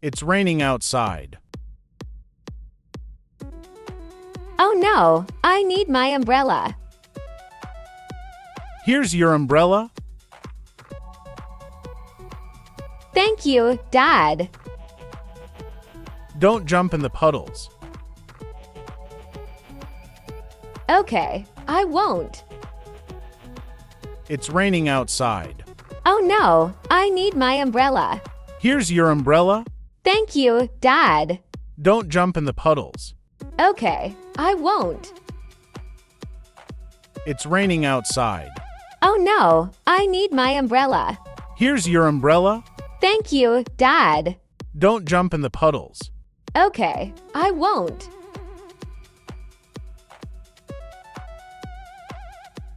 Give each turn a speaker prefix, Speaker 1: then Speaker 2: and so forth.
Speaker 1: It's raining outside.
Speaker 2: Oh no, I need my umbrella.
Speaker 1: Here's your umbrella.
Speaker 2: Thank you, Dad.
Speaker 1: Don't jump in the puddles.
Speaker 2: Okay, I won't.
Speaker 1: It's raining outside.
Speaker 2: Oh no, I need my umbrella.
Speaker 1: Here's your umbrella.
Speaker 2: Thank you, Dad.
Speaker 1: Don't jump in the puddles.
Speaker 2: Okay, I won't.
Speaker 1: It's raining outside.
Speaker 2: Oh no, I need my umbrella.
Speaker 1: Here's your umbrella.
Speaker 2: Thank you, Dad.
Speaker 1: Don't jump in the puddles.
Speaker 2: Okay, I won't.